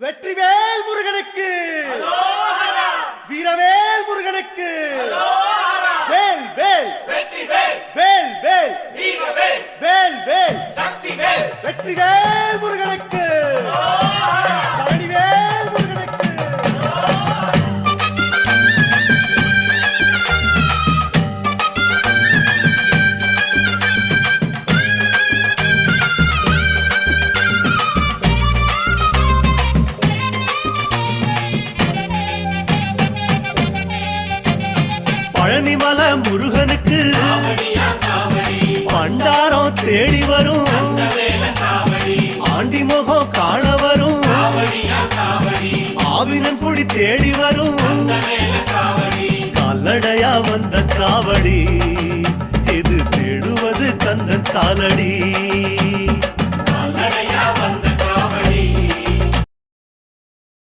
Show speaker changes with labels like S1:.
S1: வெற்றிவேல் முருகனுக்கு, வீரவேல் முருகனுக்கு, வேல் வேல் வேல் வேல் வேல் வேல் வெற்றிவேல் முருகனுக்கு, பழனிவேல் முருகனுக்கு. பழனிமல முருகனுக்கு பண்டாரம் தேடி வரும், ஆண்டி முகம் காண வரும், ஆவினன் குடி தேடி வரும், கால்நடையா வந்த காவடி இது தேடுவது கந்தன் காலடி.